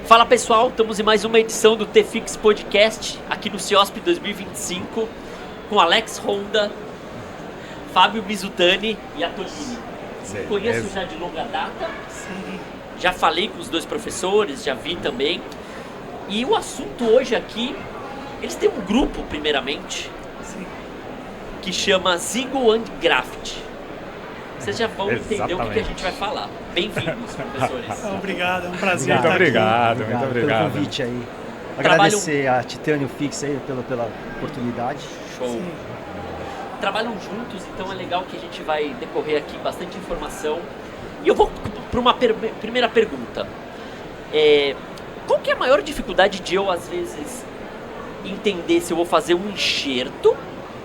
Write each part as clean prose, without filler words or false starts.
Fala pessoal, estamos em mais uma edição do TFix Podcast, aqui no CIOSP 2025, com Alex Honda, Fábio Mizutani e Atolini. Conheço já de longa data, já falei com os dois professores, já vi também. E o assunto hoje aqui, eles têm um grupo primeiramente, que chama Zigo and Graft. Vocês já vão entender o que a gente vai falar. Bem-vindos, professores. Obrigado, é um prazer. Muito obrigado, muito obrigado pelo convite aí. Agradecer a Titânio Fix aí pela oportunidade. Show. Sim. Trabalham juntos, então é legal que a gente vai decorrer aqui bastante informação. E eu vou para uma primeira pergunta. Qual que é a maior dificuldade de eu, às vezes, entender se eu vou fazer um enxerto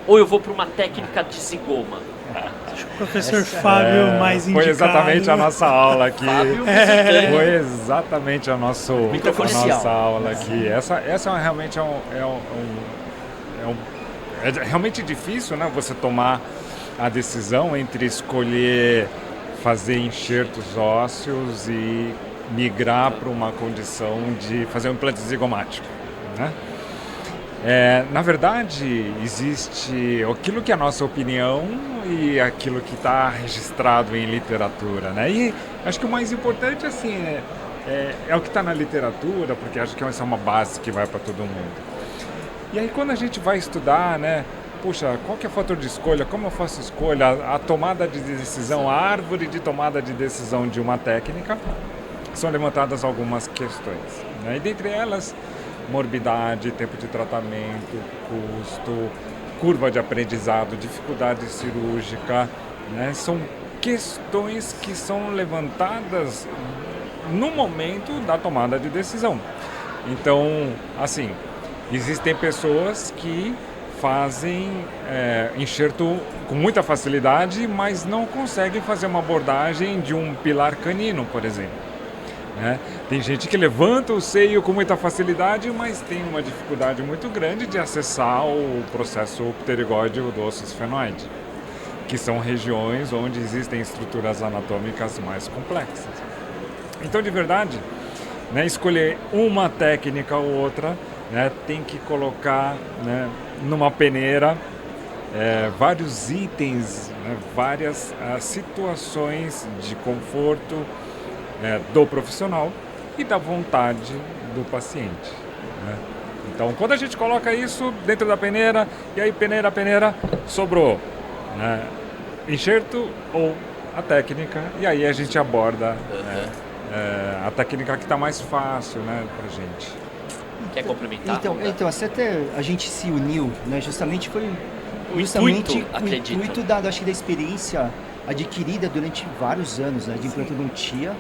ou eu vou para uma técnica de zigoma? Acho que o professor Fábio mais indicado. Foi exatamente a nossa aula aqui. Foi exatamente a nossa aula aqui. Essa realmente é realmente difícil, né? Você tomar a decisão entre escolher fazer enxertos ósseos e migrar para uma condição de fazer um implante zigomático, né? Na verdade, existe aquilo que é a nossa opinião e aquilo que está registrado em literatura, né? E acho que o mais importante assim, é o que está na literatura, porque acho que essa é uma base que vai para todo mundo. E aí quando a gente vai estudar, né? Puxa, qual que é o fator de escolha? Como eu faço escolha? A tomada de decisão, a árvore de tomada de decisão de uma técnica, são levantadas algumas questões, né? E dentre elas, morbidade, tempo de tratamento, custo, curva de aprendizado, dificuldade cirúrgica, né? São questões que são levantadas no momento da tomada de decisão. Então, assim, existem pessoas que fazem enxerto com muita facilidade, mas não conseguem fazer uma abordagem de um pilar canino, por exemplo. Tem gente que levanta o seio com muita facilidade, mas tem uma dificuldade muito grande de acessar o processo pterigóide do osso esfenoide, que são regiões onde existem estruturas anatômicas mais complexas. Então, de verdade, né, escolher uma técnica ou outra, né, tem que colocar, né, numa peneira vários itens, né, várias situações de conforto do profissional e da vontade do paciente, né? Então, quando a gente coloca isso dentro da peneira, e aí peneira, sobrou, né, enxerto ou a técnica, e aí a gente aborda a técnica que está mais fácil, né, pra gente. Quer complementar? Então até a gente se uniu, né, justamente foi o intuito da experiência adquirida durante vários anos, né, de implantodontia.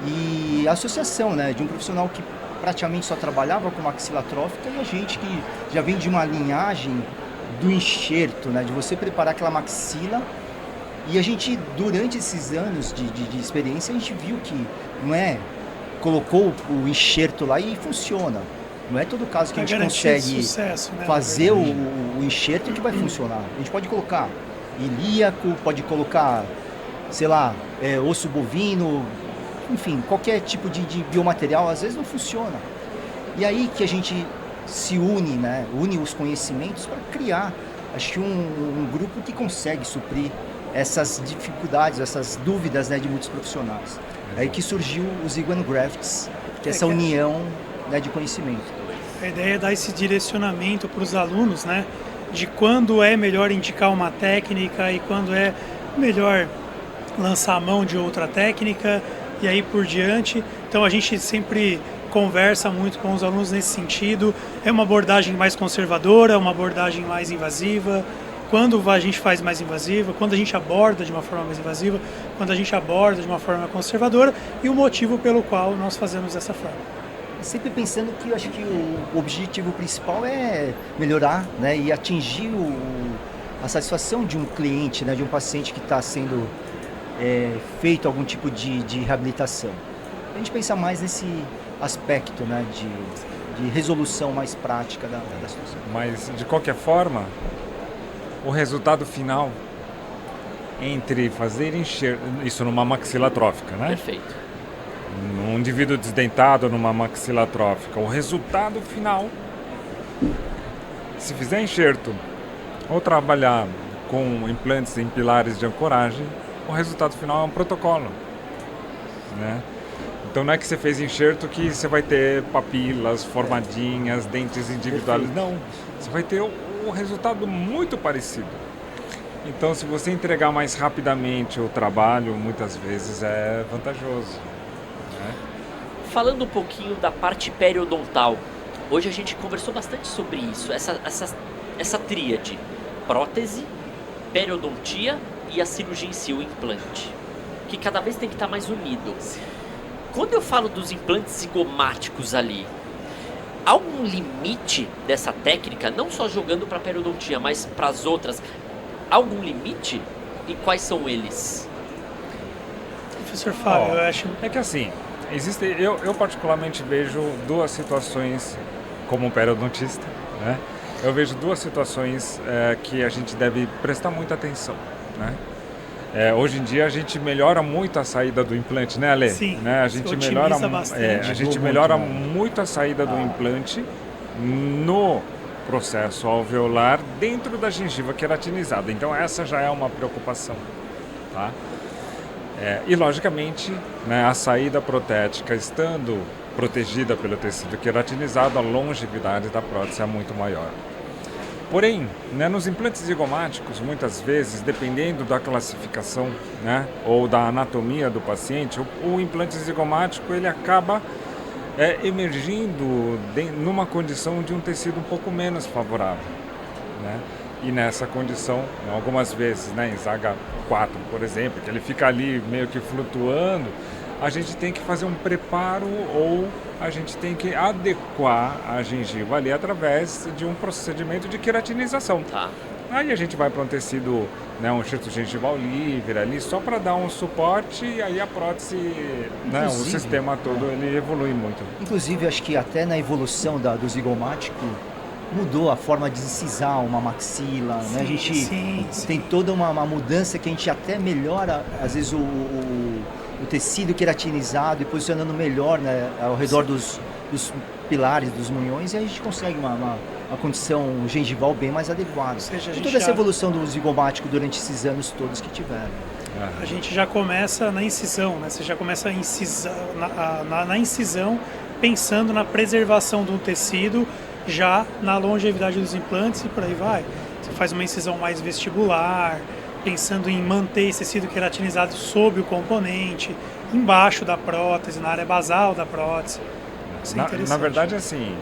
E a associação, né, de um profissional que praticamente só trabalhava com maxila atrófica e a gente que já vem de uma linhagem do enxerto, né, de você preparar aquela maxila. E a gente, durante esses anos de experiência, a gente viu que colocou o enxerto lá e funciona. Não é todo caso que a gente consegue fazer o enxerto que vai funcionar. A gente pode colocar ilíaco, pode colocar, sei lá, osso bovino, enfim, qualquer tipo de biomaterial, às vezes não funciona. E aí que a gente se une, né? Une os conhecimentos para criar, acho que um grupo que consegue suprir essas dificuldades, essas dúvidas, né, de muitos profissionais. É aí que surgiu o Zigo and Grafts, que é essa união, né, de conhecimento. A ideia é dar esse direcionamento para os alunos, né, de quando é melhor indicar uma técnica e quando é melhor lançar a mão de outra técnica, e aí por diante. Então a gente sempre conversa muito com os alunos nesse sentido. É uma abordagem mais conservadora, uma abordagem mais invasiva. Quando a gente faz mais invasiva, quando a gente aborda de uma forma mais invasiva, quando a gente aborda de uma forma conservadora, e o motivo pelo qual nós fazemos dessa forma. Sempre pensando que eu acho que o objetivo principal é melhorar, né, e atingir a satisfação de um cliente, né, de um paciente que está sendo feito algum tipo de reabilitação. A gente pensa mais nesse aspecto, né, de resolução mais prática da situação. Mas, de qualquer forma, o resultado final entre fazer enxerto, isso numa maxila atrófica, né? Perfeito. num indivíduo desdentado, numa maxilatrófica, o resultado final, se fizer enxerto ou trabalhar com implantes em pilares de ancoragem, o resultado final é um protocolo, né? Então não é que você fez enxerto que você vai ter papilas formadinhas, dentes individuais. Não, você vai ter um resultado muito parecido. Então se você entregar mais rapidamente o trabalho, muitas vezes é vantajoso, né? Falando um pouquinho da parte periodontal, hoje a gente conversou bastante sobre isso, essa tríade, prótese, periodontia e a cirurgia em si, o implante, que cada vez tem que estar mais unido. Quando eu falo dos implantes zigomáticos ali, há algum limite dessa técnica, não só jogando para periodontia, mas para as outras? Há algum limite? E quais são eles? Professor Fábio, eu acho... É que assim, eu particularmente vejo duas situações como periodontista, né? Eu vejo duas situações que a gente deve prestar muita atenção, né? Hoje em dia a gente melhora muito a saída do implante, né, Ale? Sim, né? A gente melhora bastante. a gente melhora muito a saída do implante no processo alveolar dentro da gengiva queratinizada. Então essa já é uma preocupação, tá? E logicamente, né, a saída protética estando protegida pelo tecido queratinizado, a longevidade da prótese é muito maior. Porém, né, nos implantes zigomáticos, muitas vezes, dependendo da classificação, né, ou da anatomia do paciente, o implante zigomático ele acaba emergindo numa condição de um tecido um pouco menos favorável, né? E nessa condição, algumas vezes, né, em Zaga 4, por exemplo, que ele fica ali meio que flutuando, a gente tem que fazer um preparo ou a gente tem que adequar a gengiva ali através de um procedimento de queratinização. Tá. Aí a gente vai para um tecido, né, um enxerto gengival livre ali, só para dar um suporte e aí a prótese, né, o sistema todo ele evolui muito. Inclusive, acho que até na evolução do zigomático, mudou a forma de incisar uma maxila, né? A gente tem toda uma mudança que a gente até melhora, às vezes, o tecido queratinizado e posicionando melhor, né, ao redor dos pilares, dos munhões, e a gente consegue uma condição gengival bem mais adequada. Ou seja, e toda essa evolução do zigomático durante esses anos todos que tiveram. A gente já começa na incisão, né? Você já começa a incisar, na incisão, pensando na preservação do tecido, já na longevidade dos implantes e por aí vai. Você faz uma incisão mais vestibular, pensando em manter esse tecido queratinizado sob o componente, embaixo da prótese, na área basal da prótese. Isso é interessante. Na verdade, assim,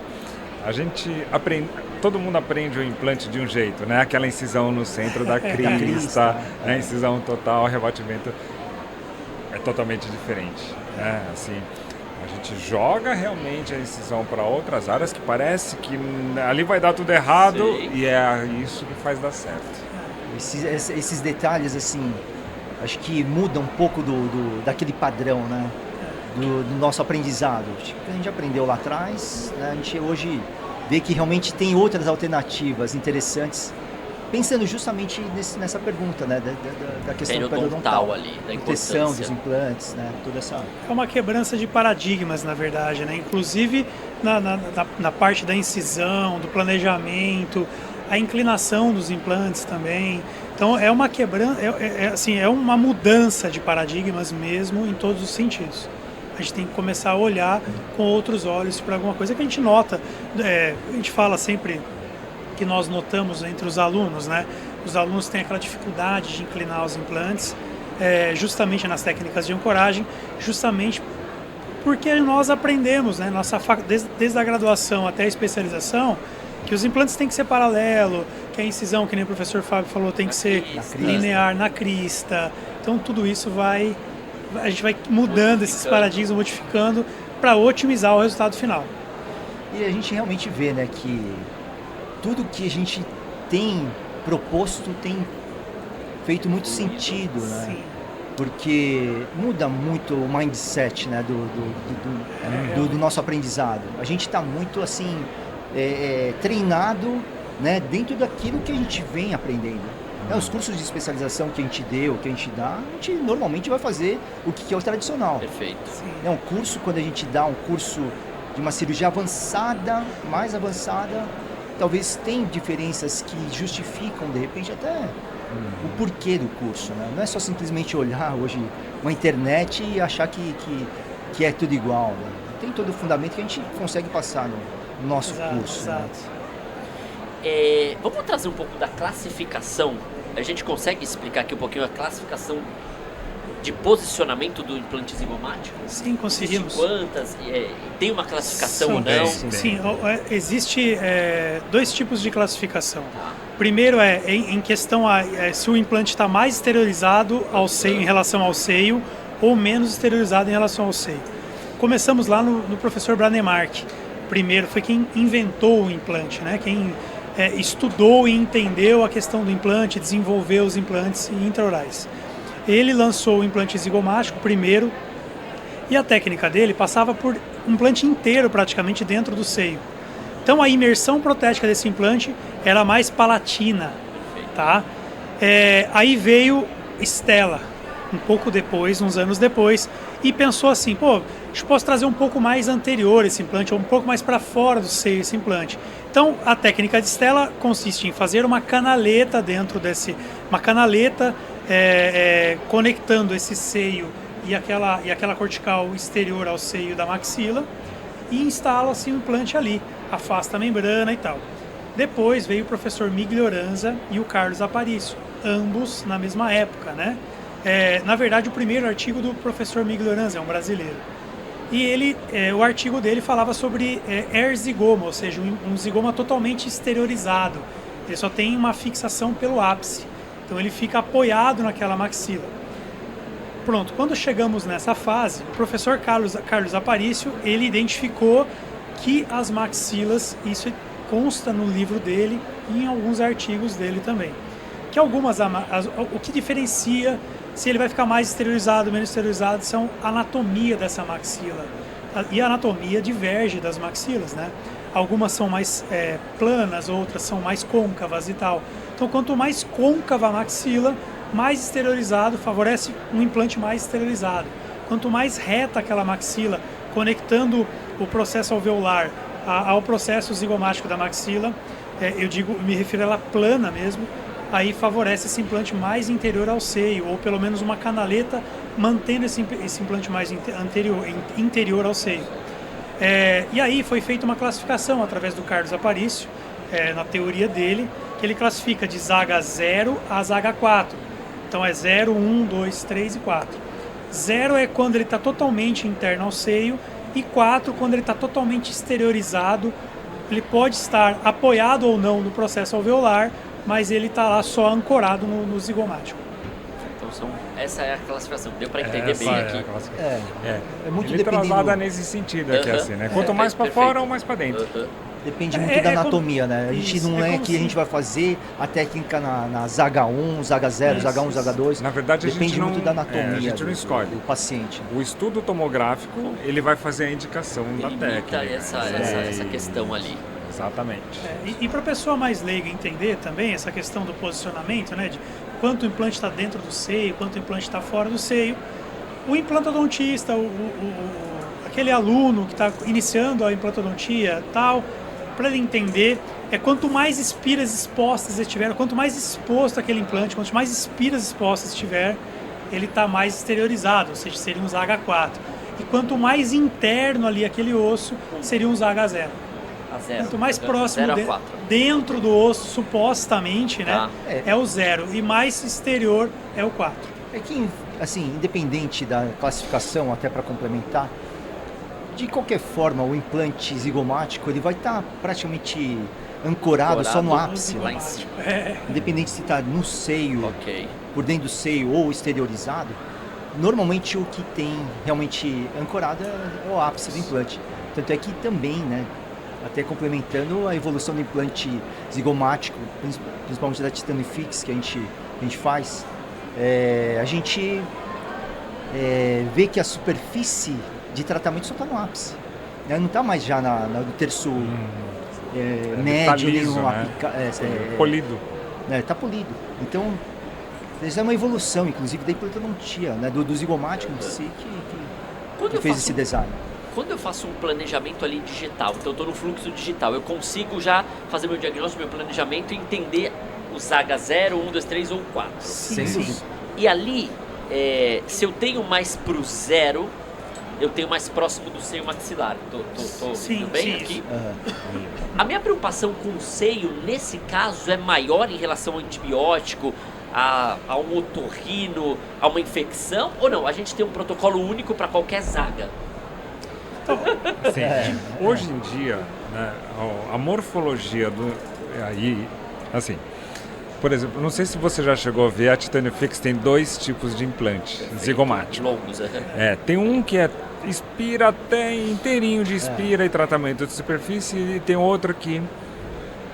a gente aprende, todo mundo aprende o implante de um jeito, né? Aquela incisão no centro da crista, né? Incisão total, rebatimento é totalmente diferente, né? Assim, a gente joga realmente a incisão para outras áreas que parece que ali vai dar tudo errado. Sim. E é isso que faz dar certo. Esses detalhes, assim, acho que mudam um pouco daquele padrão, né? Do nosso aprendizado. A gente aprendeu lá atrás, né? A gente hoje vê que realmente tem outras alternativas interessantes, pensando justamente nessa pergunta, né? Da questão periodontal ali, da proteção dos implantes, né? Toda essa... É uma quebrança de paradigmas, na verdade, né? Inclusive na parte da incisão, do planejamento, a inclinação dos implantes também. Então é uma quebrança, assim, é uma mudança de paradigmas mesmo em todos os sentidos. A gente tem que começar a olhar com outros olhos para alguma coisa que a gente nota. A gente fala sempre que nós notamos entre os alunos, né? Os alunos têm aquela dificuldade de inclinar os implantes, justamente nas técnicas de ancoragem, justamente porque nós aprendemos, né? Desde a graduação até a especialização, que os implantes têm que ser paralelo, que a incisão, que nem o professor Fábio falou, tem que ser linear na crista. Então tudo isso a gente vai mudando esses paradigmas, modificando para otimizar o resultado final. E a gente realmente vê, né, que tudo que a gente tem proposto tem feito muito sentido, né? Sim. Porque muda muito o mindset, né, do nosso aprendizado. A gente está muito assim treinado, né, dentro daquilo que a gente vem aprendendo. Os cursos de especialização que a gente deu, que a gente dá, a gente normalmente vai fazer o que é o tradicional. Perfeito. Um curso, quando a gente dá um curso de uma cirurgia avançada, mais avançada, talvez tem diferenças que justificam, de repente, até o porquê do curso. Né? Não é só simplesmente olhar hoje uma internet e achar que é tudo igual. Né? Tem todo o fundamento que a gente consegue passar no nosso curso. Exato. Né? Vamos trazer um pouco da classificação. A gente consegue explicar aqui um pouquinho a classificação de posicionamento do implante zigomático? Sim, conseguimos. Quantas? Tem uma classificação ou não? Sim, existe 2 tipos de classificação. Primeiro em questão se o implante está mais exteriorizado ao seio, em relação ao seio, ou menos exteriorizado em relação ao seio. Começamos lá no professor Branemark. Primeiro foi quem inventou o implante, né? Quem estudou e entendeu a questão do implante, desenvolveu os implantes intraorais. Ele lançou o implante zigomático primeiro, e a técnica dele passava por um implante inteiro praticamente dentro do seio. Então a imersão protética desse implante era mais palatina, tá? Aí veio Stella, um pouco depois, uns anos depois, e pensou assim, eu posso trazer um pouco mais anterior esse implante, ou um pouco mais para fora do seio esse implante. Então a técnica de Stella consiste em fazer uma canaleta conectando esse seio e aquela cortical exterior ao seio da maxila, e instala-se o implante ali, afasta a membrana e tal. Depois veio o professor Miglioranza e o Carlos Aparício, ambos na mesma época, né? Na verdade, o primeiro artigo do professor Miglioranza é um brasileiro. E o artigo dele falava sobre erzigoma, ou seja, um zigoma totalmente exteriorizado. Ele só tem uma fixação pelo ápice. Então ele fica apoiado naquela maxila. Pronto, quando chegamos nessa fase, o professor Carlos Aparício, ele identificou que as maxilas, isso consta no livro dele e em alguns artigos dele também, que o que diferencia se ele vai ficar mais exteriorizado ou menos exteriorizado são a anatomia dessa maxila. E a anatomia diverge das maxilas, né? Algumas são mais planas, outras são mais côncavas e tal. Então, quanto mais côncava a maxila, mais exteriorizado, favorece um implante mais exteriorizado. Quanto mais reta aquela maxila, conectando o processo alveolar ao processo zigomático da maxila, me refiro a ela plana mesmo, aí favorece esse implante mais interior ao seio, ou pelo menos uma canaleta mantendo esse implante mais interior ao seio. E aí foi feita uma classificação através do Carlos Aparício, na teoria dele, que ele classifica de zaga 0 a zaga 4. Então é 0, 1, 2, 3 e 4. 0 é quando ele está totalmente interno ao seio, e 4 quando ele está totalmente exteriorizado. Ele pode estar apoiado ou não no processo alveolar, mas ele está lá só ancorado no zigomático. Então essa é a classificação. Deu para entender bem aqui. É muito ele dependendo. traslada nesse sentido aqui, assim, né? Quanto mais para fora ou mais para dentro. Depende muito da anatomia, né? A gente não é que a gente vai fazer a técnica na zaga 1, zaga 0, zaga 1, zaga 2. Na verdade, depende muito da anatomia a gente não escolhe. do paciente. O estudo tomográfico, ele vai fazer a indicação da técnica. Essa questão ali. Exatamente. E para a pessoa mais leiga entender também essa questão do posicionamento, né? De quanto o implante está dentro do seio, quanto o implante está fora do seio. O implantodontista, aquele aluno que está iniciando a implantodontia tal, para ele entender, quanto mais espiras expostas estiver, quanto mais exposto aquele implante, quanto mais espiras expostas estiver, ele está mais exteriorizado, ou seja, seria um zaga 4. E quanto mais interno ali aquele osso, seria um zaga 0. Quanto mais próximo dentro do osso, supostamente, né, é o 0. E mais exterior é o 4. É que, assim, independente da classificação, até para complementar, de qualquer forma, o implante zigomático ele vai estar praticamente ancorado só no ápice. Lá em cima. Independente se está no seio, por dentro do seio ou exteriorizado, normalmente o que tem realmente ancorado é o ápice do implante. Tanto é que também, né, até complementando a evolução do implante zigomático, principalmente da Titanium Fix que a gente faz, a gente vê que a superfície de tratamento só está no ápice, né? Não está mais já no terço médio, liso, né? Polido. né? Tá polido. Então, isso é uma evolução, inclusive, da implantodontia, né? Do zigomático em si que fez esse design. Quando eu faço um planejamento ali digital, então eu estou no fluxo digital, eu consigo já fazer meu diagnóstico, meu planejamento e entender o Zaga 0, 1, 2, 3 ou 4. Sim. E ali, se eu tenho mais pro 0, eu tenho mais próximo do seio maxilar. Tô indo bem aqui? A minha preocupação com o seio, nesse caso, é maior em relação ao antibiótico, a um otorrino, a uma infecção? Ou não? A gente tem um protocolo único para qualquer zaga. Sim. Hoje em dia, né, a morfologia assim, por exemplo, não sei se você já chegou a ver, a Titanium Fix tem 2 tipos de implante zigomático. Longos, tem um que expira até inteirinho de expira e tratamento de superfície, e tem outro que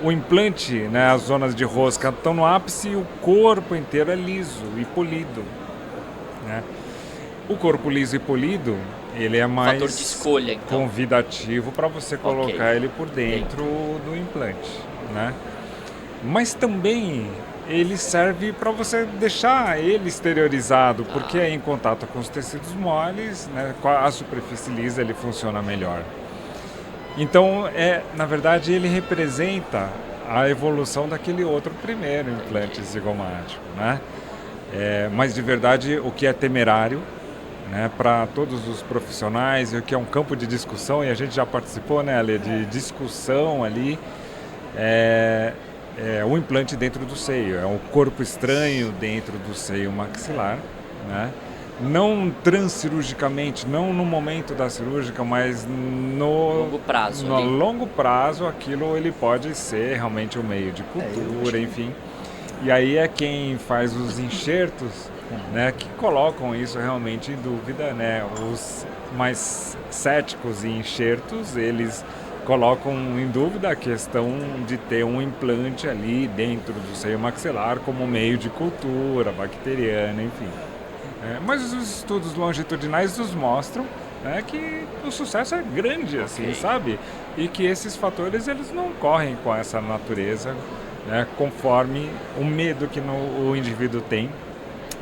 o implante, né, as zonas de rosca estão no ápice e o corpo inteiro é liso e polido, né? O corpo liso e polido, ele é mais fator de escolha, então, convidativo para você colocar ele por dentro do implante, né? Mas também ele serve para você deixar ele exteriorizado, porque é em contato com os tecidos moles, né? Com a superfície lisa ele funciona melhor. Então, na verdade, ele representa a evolução daquele outro primeiro implante zigomático, né? Mas de verdade, o que é temerário, né, para todos os profissionais, e o que é um campo de discussão, e a gente já participou, né, Ale, de discussão ali, o implante dentro do seio, é um corpo estranho dentro do seio maxilar, né? Não transcirurgicamente, não no momento da cirúrgica, mas no longo prazo, aquilo ele pode ser realmente um meio de cultura, enfim. E aí é quem faz os enxertos, né, que colocam isso realmente em dúvida, né? Os mais céticos em enxertos, eles colocam em dúvida a questão de ter um implante ali dentro do seio maxilar como meio de cultura bacteriana, enfim. Mas os estudos longitudinais nos mostram, né, que o sucesso é grande, assim, sabe? E que esses fatores eles não correm com essa natureza, né, conforme o medo que o indivíduo tem,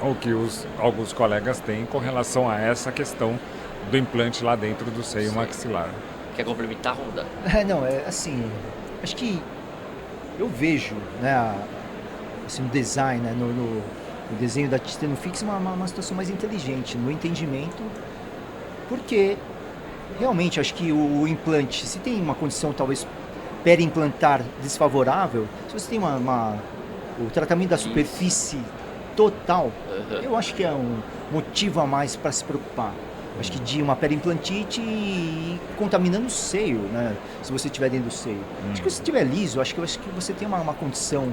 ou que alguns colegas têm com relação a essa questão do implante lá dentro do seio maxilar. Quer complementar, Honda? Assim, acho que eu vejo, né, assim, no design, né, no desenho da Titanium Fix uma situação mais inteligente no entendimento, porque realmente acho que o implante, se tem uma condição talvez perimplantar desfavorável, se você tem o tratamento da superfície total, eu acho que é um motivo a mais para se preocupar. Acho que de uma perimplantite e contaminando o seio, né? Se você estiver dentro do seio. Acho que se estiver liso, acho que você tem uma condição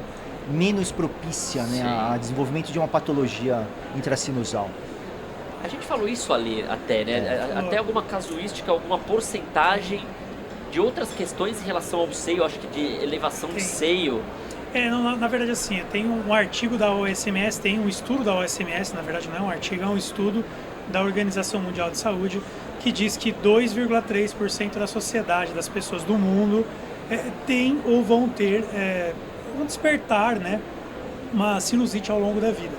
menos propícia, né, a desenvolvimento de uma patologia intracinusal. A gente falou isso ali até, né? Até alguma casuística, alguma porcentagem de outras questões em relação ao seio, acho que de elevação de seio. Na verdade, assim, tem um artigo da OSMS, tem um estudo da OSMS, na verdade não é um artigo, é um estudo da Organização Mundial de Saúde, que diz que 2,3% da sociedade, das pessoas do mundo, tem ou vão ter, vão despertar, né, uma sinusite ao longo da vida.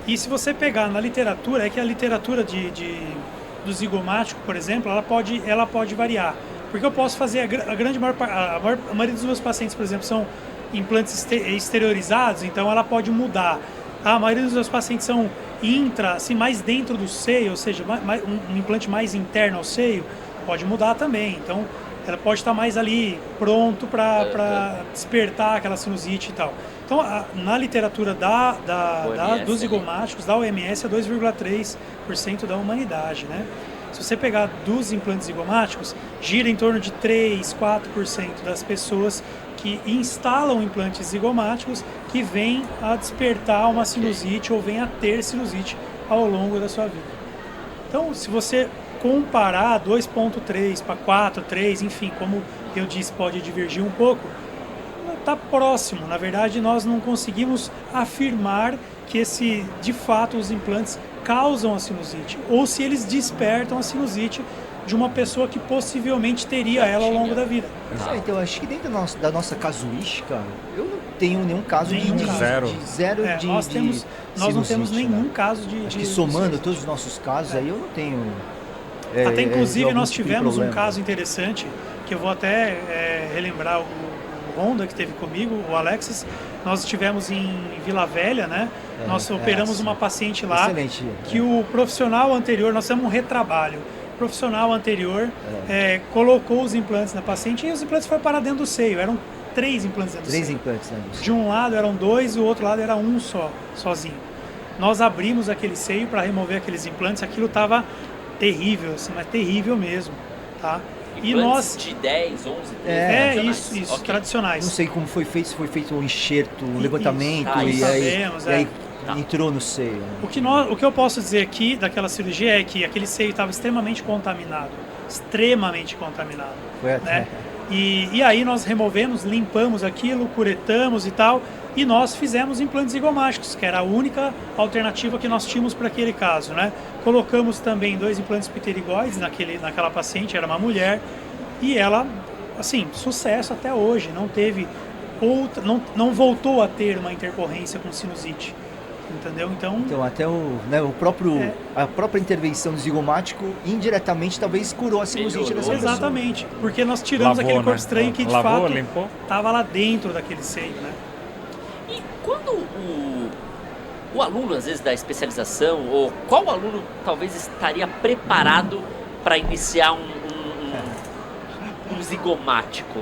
E se você pegar na literatura, que a literatura do zigomático, por exemplo, ela pode variar. Porque eu posso fazer, a maioria dos meus pacientes, por exemplo, são implantes exteriorizados, então ela pode mudar. A maioria dos meus pacientes são assim, mais dentro do seio, ou seja, um implante mais interno ao seio, pode mudar também. Então, ela pode estar mais ali pronto para despertar aquela sinusite e tal. Então, na literatura dos zigomáticos, da OMS, é 2,3% da humanidade, né? Se você pegar dos implantes zigomáticos, gira em torno de 3, 4% das pessoas que instalam implantes zigomáticos que vêm a despertar uma sinusite ou vêm a ter sinusite ao longo da sua vida. Então, se você comparar 2,3 para 4, 3, enfim, como eu disse, pode divergir um pouco, está próximo. Na verdade, nós não conseguimos afirmar que de fato os implantes causam a sinusite, ou se eles despertam a sinusite de uma pessoa que possivelmente teria ela ao longo da vida. Então, acho que dentro da nossa casuística, eu não tenho nenhum caso de zero de nós não temos nenhum caso de... Acho que somando todos os nossos casos, aí eu não tenho... Até inclusive nós tivemos um caso interessante, que eu vou até relembrar o Honda que esteve comigo, o Alexis. Nós estivemos em Vila Velha, né? Nós operamos uma paciente lá. Excelente. Que o profissional anterior, nós fizemos um retrabalho. O profissional anterior colocou os implantes na paciente e os implantes foram parar dentro do seio. Eram 3 implantes dentro do seio. 3 implantes dentro do seio. De um lado eram 2 e o outro lado era um sozinho. Nós abrimos aquele seio para remover aqueles implantes. Aquilo estava terrível, assim, mas terrível mesmo, tá? E nós de 10, 11, 13 isso, okay. Tradicionais. Não sei como foi feito, se foi feito um enxerto, um levantamento e aí entrou no seio. Né? O que eu posso dizer aqui daquela cirurgia é que aquele seio estava extremamente contaminado. Foi até. Né? E aí nós removemos, limpamos aquilo, curetamos e tal, e nós fizemos implantes zigomáticos, que era a única alternativa que nós tínhamos para aquele caso, né? Colocamos também 2 implantes pterigoides naquela paciente, era uma mulher, e ela, assim, sucesso até hoje, não teve não voltou a ter uma intercorrência com sinusite. Entendeu? Então até a própria intervenção do zigomático indiretamente talvez curou a sinusite dessa pessoa. Exatamente, porque nós tiramos aquele corpo estranho que de fato estava lá dentro daquele seio, né? E quando o aluno, às vezes, da especialização, ou qual aluno talvez estaria preparado para iniciar um zigomático?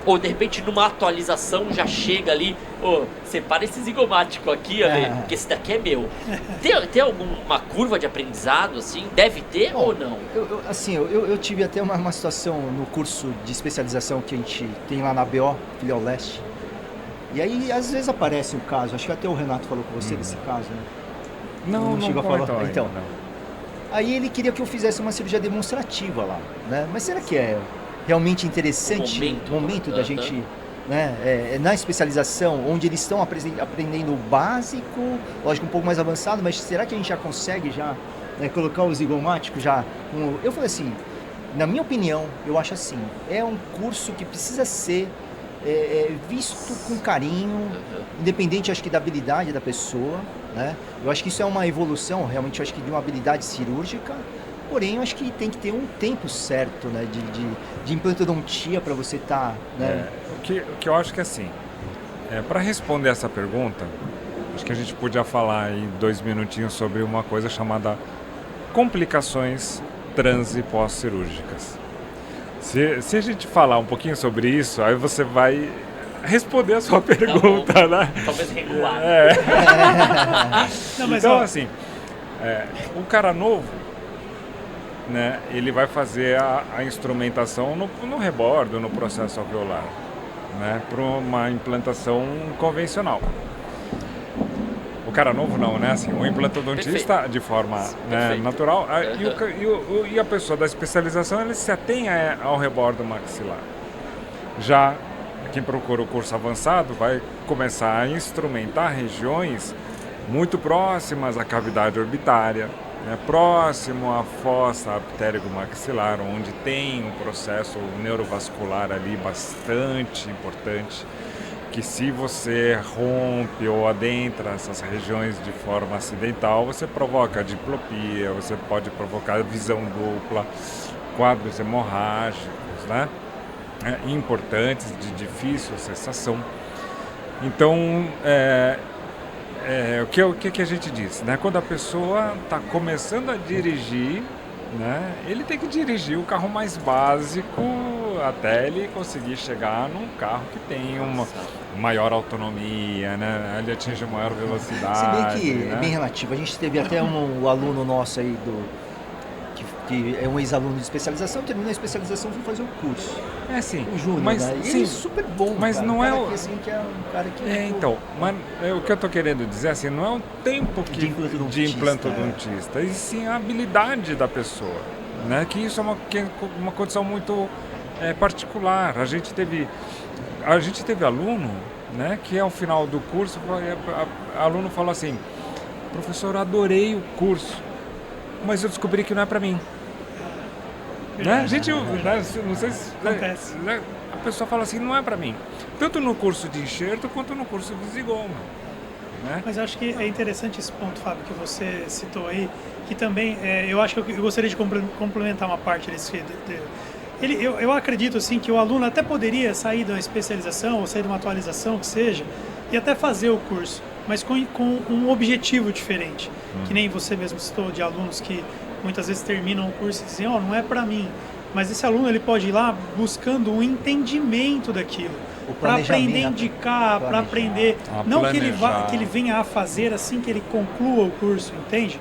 Ou de repente numa atualização já chega ali, separa esse zigomático aqui, porque esse daqui é meu. Tem alguma curva de aprendizado, assim? Deve ter ou não? Eu tive até uma situação no curso de especialização que a gente tem lá na BO, Filial Leste. E aí, às vezes aparece um caso, acho que até o Renato falou com você desse caso, né? Não chegou a falar. Então, aí ele queria que eu fizesse uma cirurgia demonstrativa lá, né? Mas será que é realmente interessante o momento da gente, né, na especialização, onde eles estão aprendendo o básico, lógico, um pouco mais avançado, mas será que a gente já consegue colocar o zigomático já? Eu falei assim, na minha opinião, eu acho assim, é um curso que precisa ser visto com carinho, independente, acho que, da habilidade da pessoa, né? Eu acho que isso é uma evolução, realmente, eu acho que de uma habilidade cirúrgica. Porém, eu acho que tem que ter um tempo certo, né, de implantodontia para você estar... né? O que eu acho que assim, para responder essa pergunta, acho que a gente podia falar em 2 minutinhos sobre uma coisa chamada complicações trans e pós-cirúrgicas. Se a gente falar um pouquinho sobre isso, aí você vai responder a sua pergunta, né? Talvez regular. Não, mas então, assim, o cara novo, né, ele vai fazer a instrumentação no rebordo, no processo alveolar, né, para uma implantação convencional. O cara novo não, né? Assim, o implantodontista, perfeito, de forma, né, natural, e a pessoa da especialização, ele se atém ao rebordo maxilar. Já quem procura o curso avançado vai começar a instrumentar regiões muito próximas à cavidade orbitária, próximo à fossa aptérigo-maxilar, onde tem um processo neurovascular ali bastante importante, que se você rompe ou adentra essas regiões de forma acidental, você provoca diplopia, você pode provocar visão dupla, quadros hemorrágicos, né? Importantes, de difícil cessação. Então, o que a gente diz, né? Quando a pessoa está começando a dirigir, né, ele tem que dirigir o carro mais básico até ele conseguir chegar num carro que tem uma maior autonomia, né? Ele atinge maior velocidade. Se bem que né? É bem relativo. A gente teve até um aluno nosso aí que é um ex-aluno de especialização, terminou a especialização e foi fazer o curso. Sim. O Júnior, mas né? sim, ele é super bom, mas cara. não é o... assim, que é um cara que... então, mas o que eu estou querendo dizer assim, não é um tempo de implantodontista, e sim a habilidade da pessoa, né? Que isso é uma condição muito particular. A gente teve aluno, né, que ao final do curso, aluno falou assim: professor, eu adorei o curso, mas eu descobri que não é para mim. Né? A gente, não sei se... Acontece. A pessoa fala assim, não é para mim. Tanto no curso de enxerto quanto no curso de zigoma. Né? Mas eu acho que é interessante esse ponto, Fábio, que você citou aí, que também, eu acho que eu gostaria de complementar uma parte desse... Eu acredito assim, que o aluno até poderia sair da especialização ou sair de uma atualização, que seja, e até fazer o curso, mas com um objetivo diferente. Que nem você mesmo citou, de alunos que muitas vezes terminam o curso e dizem, não é para mim. Mas esse aluno ele pode ir lá buscando um entendimento daquilo, para aprender a indicar, para aprender, não que ele venha a fazer assim que ele conclua o curso, entende?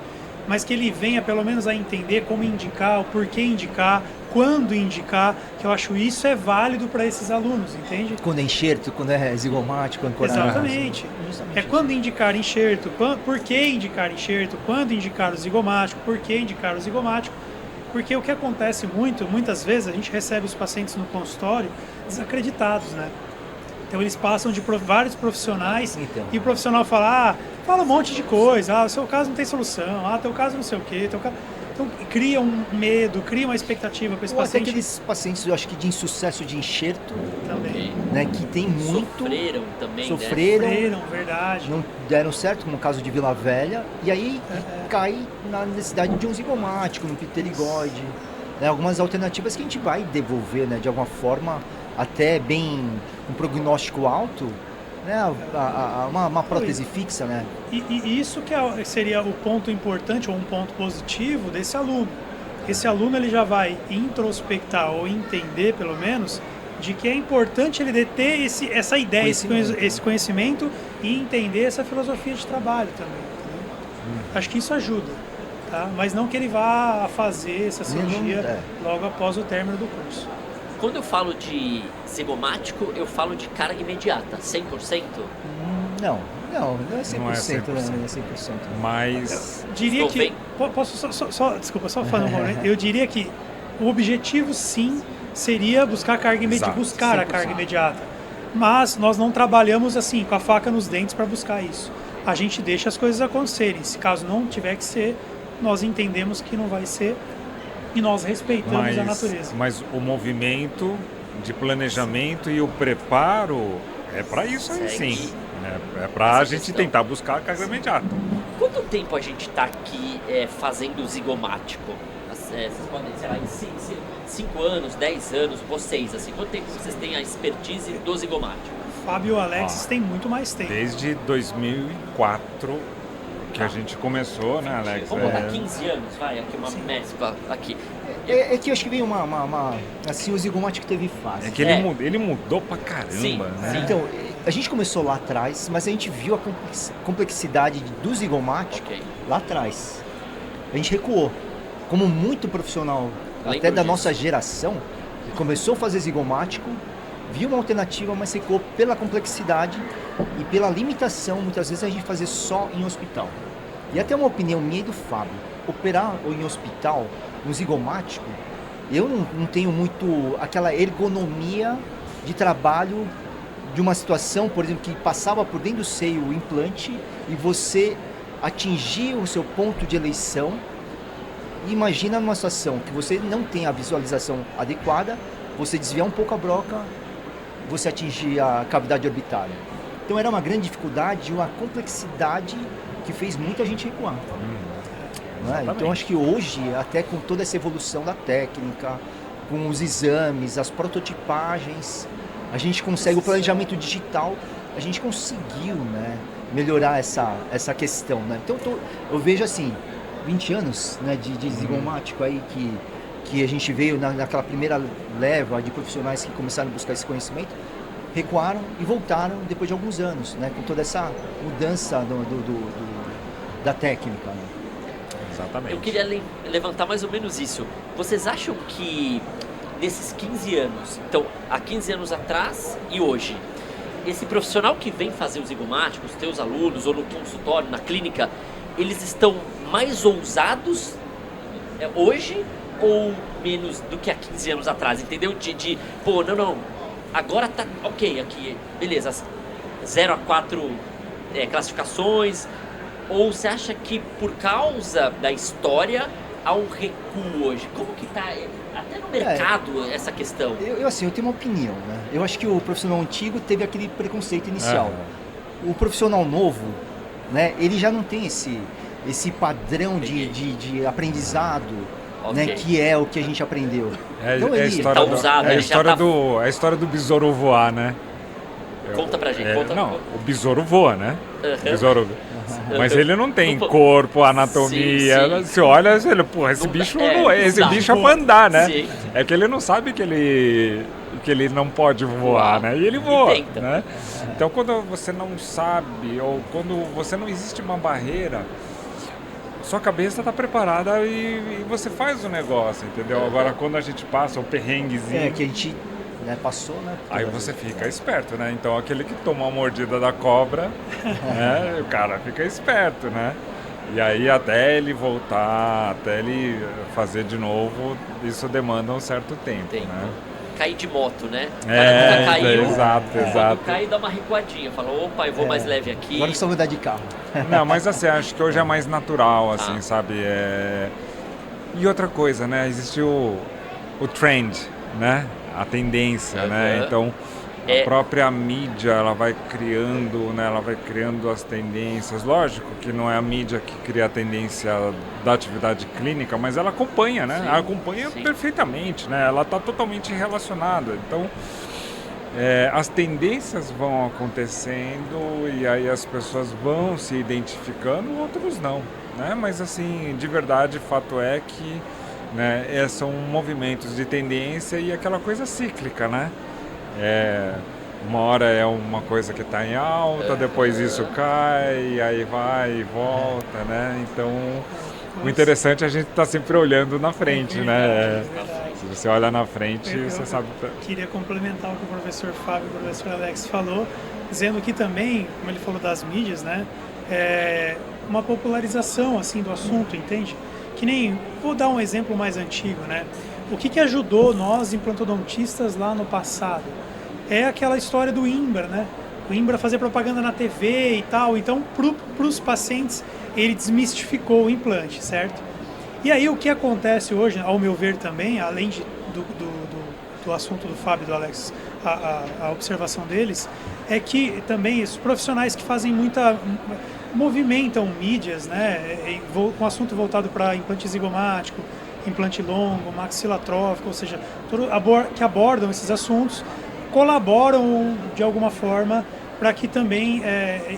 Mas que ele venha pelo menos a entender como indicar, o porquê indicar, quando indicar, que eu acho isso é válido para esses alunos, entende? Quando é enxerto, quando é zigomático, ancoragem. Exatamente. É quando indicar enxerto, por que indicar enxerto, quando indicar o zigomático, por que indicar o zigomático. Porque o que acontece muitas vezes, a gente recebe os pacientes no consultório desacreditados, né? Então eles passam de vários profissionais e o profissional fala um monte de coisa, o seu caso não tem solução, teu caso não sei o quê, teu caso... Então cria um medo, cria uma expectativa para esse paciente. Até aqueles pacientes, eu acho que de insucesso de enxerto, também, né, que tem muito... Sofreram também, Sofreram, verdade. Não deram certo, como o caso de Vila Velha, e aí cai na necessidade de um zigomático, um pterigóide, né, algumas alternativas que a gente vai devolver, né, de alguma forma, até bem um prognóstico alto, né, uma prótese fixa, né? E isso que seria o ponto importante ou um ponto positivo desse aluno. Esse aluno ele já vai introspectar ou entender, pelo menos, de que é importante ele ter essa ideia, esse conhecimento e entender essa filosofia de trabalho também. Acho que isso ajuda, tá? Mas não que ele vá fazer essa cirurgia logo após o término do curso. Quando eu falo de zigomático, eu falo de carga imediata, 100%? Não é 100%. Não é 100%. Não é 100%. Mas... Eu diria que... Posso desculpa, só fazer um momento. Eu diria que o objetivo, sim, seria buscar a carga imediata. Mas nós não trabalhamos assim, com a faca nos dentes para buscar isso. A gente deixa as coisas acontecerem. Se caso não tiver que ser, nós entendemos que não vai ser e nós respeitamos a natureza. Mas o movimento de planejamento e o preparo é para isso aí, sim. É para a gente tentar buscar a carga imediata. Quanto tempo a gente está aqui fazendo zigomático? Vocês podem, sei lá, em 5 anos, 10 anos, vocês, assim, quanto tempo vocês têm a expertise do zigomático? Fábio e o Alex têm muito mais tempo. Desde 2004 que a gente começou, né, Alex? Vamos botar 15 anos, vai, aqui uma mescla, aqui. É que eu acho que veio assim, o zigomático teve fase. É que ele mudou pra caramba, sim, né? Sim. Então, a gente começou lá atrás, mas a gente viu a complexidade do zigomático lá atrás. A gente recuou. Como muito profissional, até da nossa geração, começou a fazer zigomático, viu uma alternativa, mas recuou pela complexidade e pela limitação, muitas vezes, a gente fazer só em hospital. E até uma opinião minha e do Fábio, operar em hospital, no zigomático, eu não tenho muito aquela ergonomia de trabalho de uma situação, por exemplo, que passava por dentro do seio o implante e você atingir o seu ponto de eleição. E imagina numa situação que você não tem a visualização adequada, você desviar um pouco a broca, você atingir a cavidade orbitária. Então era uma grande dificuldade, uma complexidade que fez muita gente recuar. Né? Então acho que hoje, até com toda essa evolução da técnica, com os exames, as prototipagens, a gente consegue, o planejamento digital, a gente conseguiu, né, melhorar essa questão. Né? Então eu vejo assim, 20 anos, né, de zigomático aí que a gente veio naquela primeira leva de profissionais que começaram a buscar esse conhecimento, recuaram e voltaram depois de alguns anos, né, com toda essa mudança da técnica. Né? Exatamente. Eu queria levantar mais ou menos isso. Vocês acham que nesses 15 anos, então há 15 anos atrás e hoje, esse profissional que vem fazer o zigomático, os teus alunos ou no consultório, na clínica, eles estão mais ousados hoje ou menos do que há 15 anos atrás, entendeu? Pô, não, agora tá ok aqui, beleza, 0 a 4 classificações, ou você acha que por causa da história há um recuo hoje? Como que tá até no mercado essa questão. Eu tenho uma opinião, né? Eu acho que o profissional antigo teve aquele preconceito inicial. O profissional novo, né? Ele já não tem esse padrão de aprendizado, né? Que é o que a gente aprendeu. Então, a história do besouro voar, né? Conta pra gente. O besouro voa, né? Mas ele não tem corpo, anatomia. Sim. Você olha, esse bicho é pra andar, né? Sim. É que ele não sabe que ele não pode voar, né? E ele voa, né? Então, quando você não sabe, ou quando você não existe uma barreira, sua cabeça está preparada e você faz o negócio, entendeu? Agora, quando a gente passa o perrenguezinho... que a gente... passou, né? Aí você fica esperto, né? Então aquele que toma a mordida da cobra, né? O cara fica esperto, né? E aí até ele voltar, até ele fazer de novo, isso demanda um certo tempo, né? Cair de moto, né? O cara nunca caiu. Exato. Cai e dá uma recuadinha, fala, opa, eu vou mais leve aqui. Agora só vou dar de carro. Não, mas assim, acho que hoje é mais natural, assim, sabe? E outra coisa, né? Existe o trend, né? A tendência, né? Então a própria mídia ela vai criando as tendências. Lógico que não é a mídia que cria a tendência da atividade clínica, mas ela acompanha, né? Ela acompanha perfeitamente, né? Ela está totalmente relacionada. Então as tendências vão acontecendo e aí as pessoas vão se identificando, outros não, né? Mas assim, de verdade, fato é que são movimentos de tendência e aquela coisa cíclica, né? Uma hora é uma coisa que está em alta, depois isso cai, aí vai e volta, né? Então, o interessante é a gente estar sempre olhando na frente, né? Se você olha na frente, você sabe... Queria complementar o que o professor Fábio e o professor Alex falou, dizendo que também, como ele falou das mídias, né? Uma popularização, assim, do assunto, entende? Que nem, vou dar um exemplo mais antigo, né? O que ajudou nós, implantodontistas, lá no passado? É aquela história do INBRA, né? O INBRA fazer propaganda na TV e tal. Então, para os pacientes, ele desmistificou o implante, certo? E aí, o que acontece hoje, ao meu ver também, além do assunto do Fábio e do Alex, a observação deles, é que também os profissionais que fazem movimentam mídias, né, com assunto voltado para implante zigomático, implante longo, maxilatrófico, ou seja, que abordam esses assuntos, colaboram de alguma forma para que também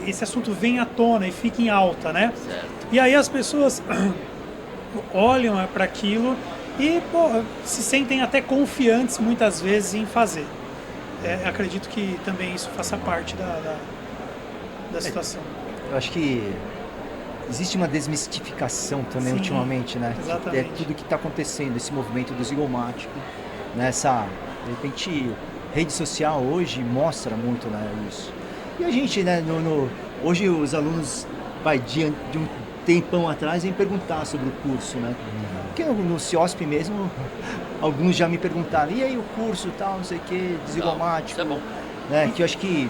esse assunto venha à tona e fique em alta, né? Certo. E aí as pessoas olham para aquilo e se sentem até confiantes muitas vezes em fazer. Acredito que também isso faça parte da situação. Eu acho que existe uma desmistificação também ultimamente, né? Exatamente. Tudo que está acontecendo, esse movimento do zigomático, nessa, de repente, rede social hoje mostra muito, né, isso. E a gente, né, hoje os alunos de um tempão atrás vêm perguntar sobre o curso, né? Porque no CIOSP mesmo, alguns já me perguntaram, e aí o curso tal, não sei o que, de zigomático, Isso é bom. Né? Que eu acho que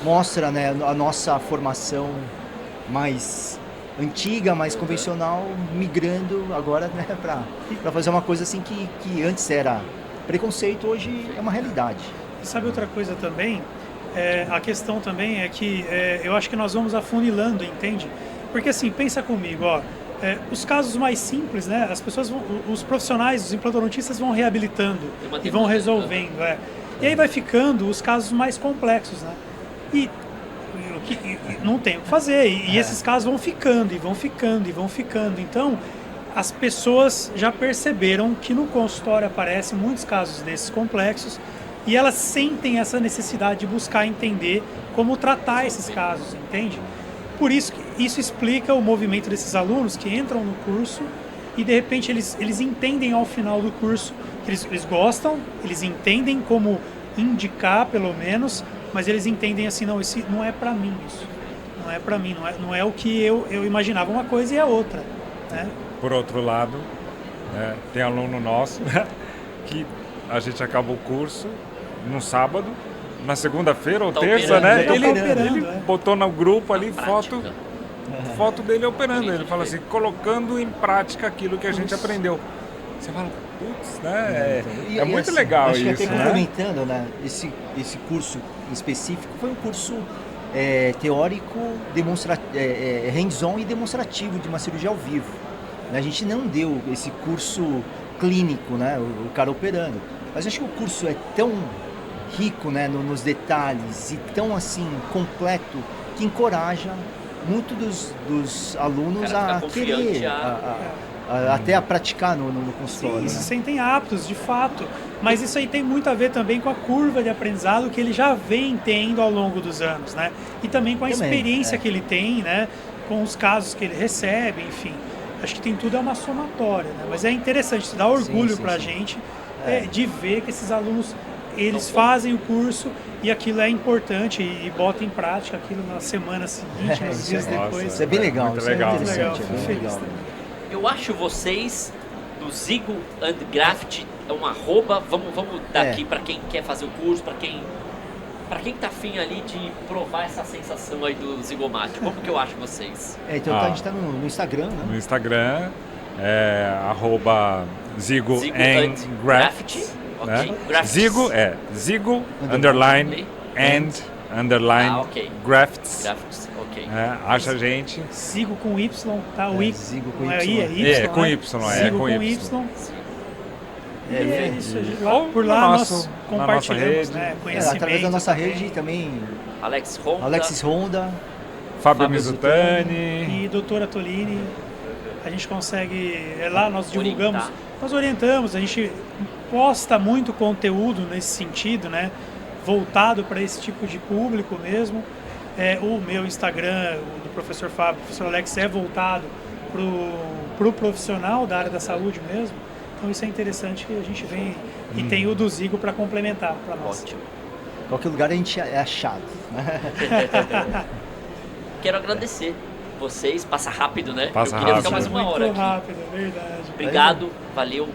mostra, né, a nossa formação mais antiga, mais convencional, migrando agora, né, para fazer uma coisa assim que antes era preconceito, hoje é uma realidade. E sabe outra coisa também? A questão também é que eu acho que nós vamos afunilando, entende? Porque assim, pensa comigo, os casos mais simples, né, as pessoas os profissionais, os implantodontistas vão reabilitando e vão resolvendo, E aí vai ficando os casos mais complexos, né? E não tem o que fazer. E esses casos vão ficando, e vão ficando, e vão ficando. Então, as pessoas já perceberam que no consultório aparecem muitos casos desses complexos e elas sentem essa necessidade de buscar entender como tratar esses casos, entende? Por isso, isso explica o movimento desses alunos que entram no curso e, de repente, eles entendem ao final do curso que eles gostam, eles entendem como indicar, pelo menos, mas eles entendem assim, não, isso não é para mim, isso não é para mim, não é o que eu imaginava, uma coisa e a outra, né? Por outro lado, tem aluno nosso, né, que a gente acaba o curso no sábado, na segunda-feira ou terça, né? Ele botou no grupo ali foto dele operando. Ele fala assim, colocando em prática aquilo que a gente aprendeu. Você fala, putz, né? E É muito assim, legal acho que isso, até né? complementando, né? Esse curso em específico foi um curso teórico, hands-on e demonstrativo de uma cirurgia ao vivo. A gente não deu esse curso clínico, né? O cara operando. Mas acho que o curso é tão rico, né, nos detalhes e tão assim completo que encoraja muito dos alunos a querer, até a praticar no consultório. Sim, se né? sentem aptos, de fato. Mas isso aí tem muito a ver também com a curva de aprendizado que ele já vem tendo ao longo dos anos, né? E também com a experiência que ele tem, né? Com os casos que ele recebe, enfim. Acho que tem tudo é uma somatória, né? Mas é interessante, isso dá orgulho pra gente de ver que esses alunos, eles fazem o curso e aquilo é importante e botam em prática aquilo na semana seguinte, nos dias depois. Isso é bem legal, muito isso legal. é interessante, Fico é bem feliz legal. também. Eu acho vocês do Zigo and Graft um arroba. Vamos dar aqui para quem quer fazer o curso, para quem tá afim ali de provar essa sensação aí do zigomático. Como que eu acho vocês? Então a gente tá no Instagram, né? No Instagram é @Zigo and Graft. Ok. Né? Zigo underline and underline grafts. Grafts, ok. Acha a gente. Zigo com Y, tá? O Zigo com não é Y. I, é Y. É, com né? Y, Zigo com com Y. Y. E é isso. Ou Por no lá nosso- nós na compartilhamos, nossa né? rede. Conhecimento. Através da nossa também. rede também, Alex Honda. Alexis Honda, Fábio Mizutani. E doutora Tolini, a gente consegue, lá nós divulgamos, Orientar. nós orientamos, a gente posta muito conteúdo nesse sentido, né? Voltado para esse tipo de público mesmo. O meu Instagram, o do professor Fábio, o professor Alex, é voltado pro profissional da área da saúde mesmo. Então isso é interessante que a gente vem e tem o do Zigo para complementar para nós. Ótimo. qualquer lugar a gente é achado. Quero agradecer vocês. Passa rápido, né? Passa Eu queria rápido. ficar mais uma hora Muito aqui. rápido, é verdade. Obrigado, valeu.